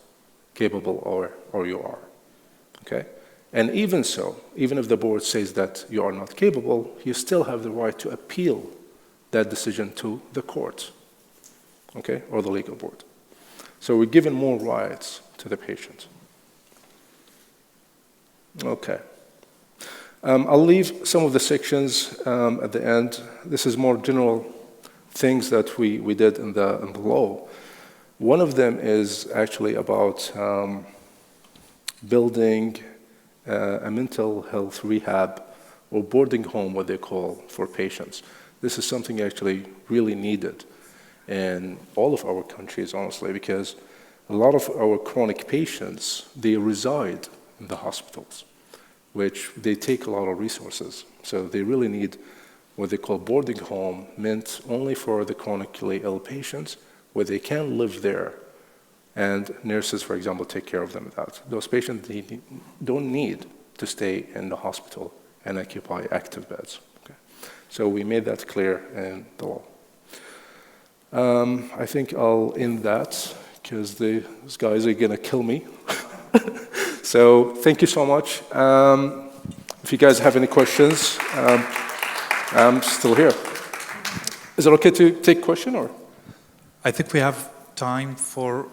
capable or you are. Okay? And even so, even if the board says that you are not capable, you still have the right to appeal that decision to the court, okay, or the legal board. So we're giving more rights to the patient. Okay. I'll leave some of the sections at the end. This is more general things that we did in the law. One of them is actually about building a mental health rehab or boarding home, what they call, for patients. This is something actually really needed in all of our countries, honestly, because a lot of our chronic patients, they reside in the hospitals, which they take a lot of resources. So they really need what they call boarding home, meant only for the chronically ill patients, where they can live there, and nurses, for example, take care of them. Those patients don't need to stay in the hospital and occupy active beds. Okay? So we made that clear in the law. I think I'll end that, because these guys are going to kill me. So thank you so much. If you guys have any questions, I'm still here. Is it okay to take a question, or? I think we have time for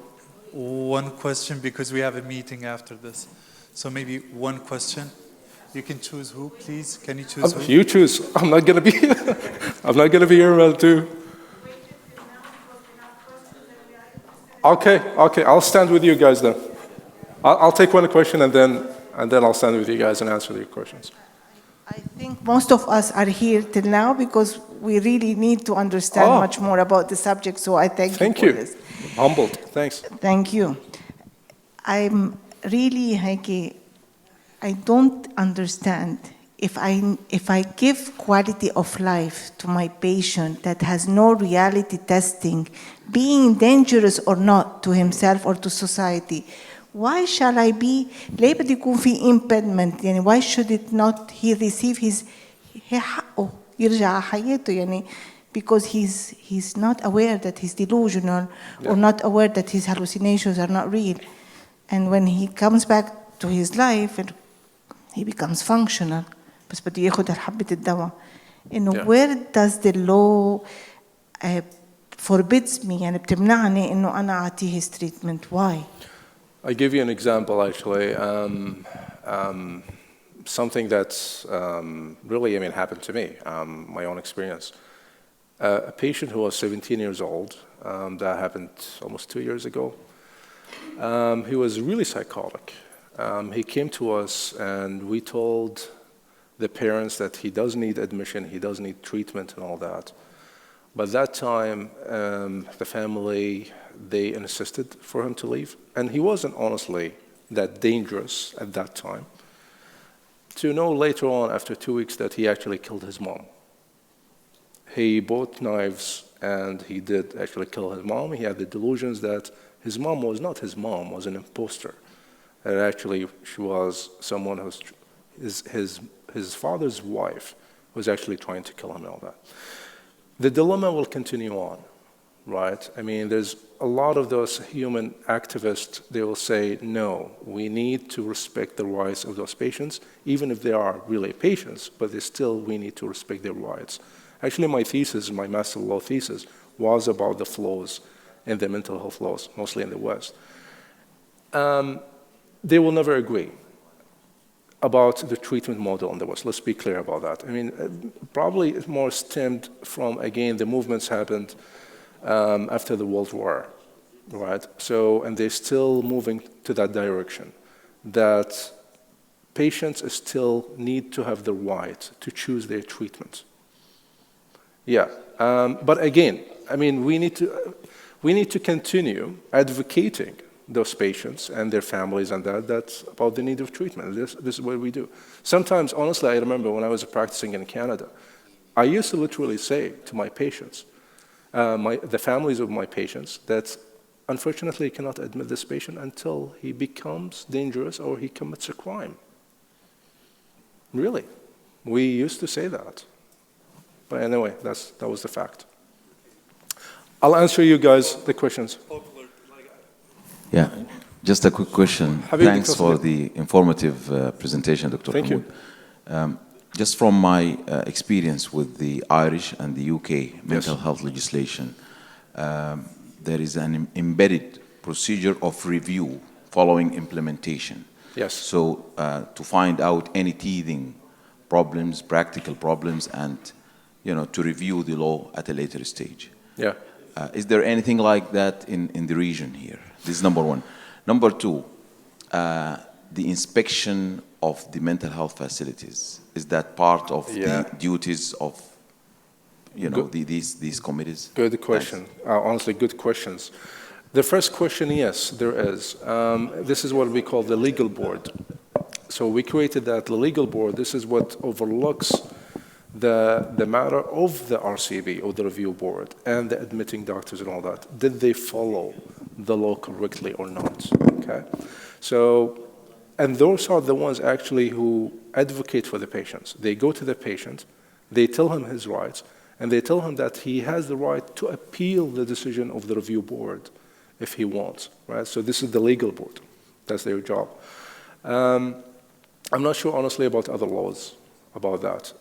one question because we have a meeting after this. So maybe one question. You can choose who, please. Can you choose who? You choose. I'm not going to be. I'm not going to be here around too. Okay. I'll stand with you guys then. I'll take one question and then I'll stand with you guys and answer your questions. I think most of us are here till now because we really need to understand much more about the subject. So I thank you for this. Humbled. Thanks. Thank you. I'm really, Heike, I don't understand if I give quality of life to my patient that has no reality testing, being dangerous or not to himself or to society. Why shall I be ليه بده يكون في impediment يعني why should it not he receive his حقه يرجع على حياته يعني because he's not aware that he's delusional or not aware that his hallucinations are not real, and when he comes back to his life he becomes functional بس بده ياخد حبة الدواء إنه where does the law forbids me يعني بتمنعني إنه أنا أعطيه his treatment. Why? I give you an example, actually. Something that's really, happened to me, my own experience. A patient who was 17 years old, that happened almost 2 years ago. He was really psychotic. He came to us and we told the parents that he does need admission, he does need treatment and all that. But that time, the family, they insisted for him to leave. And he wasn't honestly that dangerous at that time. To know later on, after 2 weeks, that he actually killed his mom. He bought knives and he did actually kill his mom. He had the delusions that his mom was not his mom, was an imposter. And actually, she was someone who was his father's wife, was actually trying to kill him and all that. The dilemma will continue on, right? There's a lot of those human activists, they will say, no, we need to respect the rights of those patients, even if they are really patients, but we need to respect their rights. Actually, my thesis, my master law thesis, was about the flaws in the mental health laws, mostly in the West. They will never agree about the treatment model in the West. Let's be clear about that. Probably it more stemmed from, again, the movements happened after the World War, right? And they're still moving to that direction, that patients still need to have the right to choose their treatment. But again, we need to continue advocating those patients and their families and that's about the need of treatment. This is what we do. Sometimes, honestly, I remember when I was practicing in Canada, I used to literally say to my patients, the families of my patients, that unfortunately, you cannot admit this patient until he becomes dangerous or he commits a crime. Really. We used to say that. But anyway, that was the fact. I'll answer you guys the questions. Yeah, just a quick question. Habib, Thanks because for of the informative presentation, Dr. Thank you. Hamoud. Just from my experience with the Irish and the UK mental health legislation, there is an embedded procedure of review following implementation. Yes. So to find out any teething problems, practical problems, and to review the law at a later stage. Yeah. Is there anything like that in the region here? This is number one. Number two, the inspection of the mental health facilities. Is that part of the duties of these committees? Good question. Honestly, good questions. The first question, yes, there is. This is what we call the legal board. So we created that legal board. This is what overlooks the matter of the RCB or the review board and the admitting doctors and all that. Did they follow the law correctly or not? Okay. So, and those are the ones actually who advocate for the patients. They go to the patient, they tell him his rights, and they tell him that he has the right to appeal the decision of the review board if he wants, right? So this is the legal board. That's their job. I'm not sure, honestly, about other laws about that,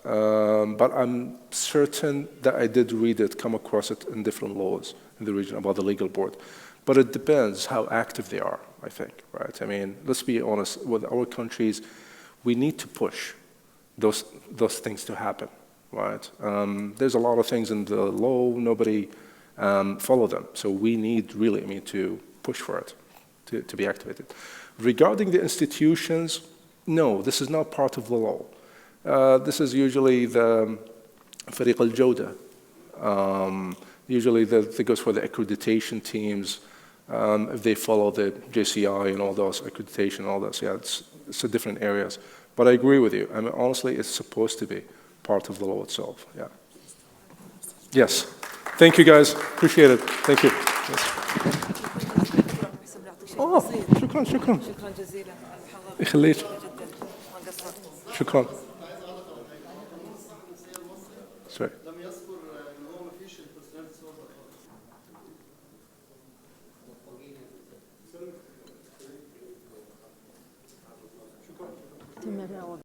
but I'm certain that I did read it, come across it in different laws in the region about the legal board. But it depends how active they are, I think, right? I mean, let's be honest, with our countries, we need to push those things to happen, right? There's a lot of things in the law, nobody follow them. So we need really, to push for it, to be activated. Regarding the institutions, no, this is not part of the law. This is usually the فريق الجودة. Usually that goes for the accreditation teams, if they follow the JCI and all those accreditation and all those. Yeah, it's a different areas. But I agree with you. I mean, honestly, it's supposed to be part of the law itself. Yeah. Yes. Thank you, guys. Appreciate it. Thank you. Yes. شكرا شكرا. يخليك. شكرا. Sorry.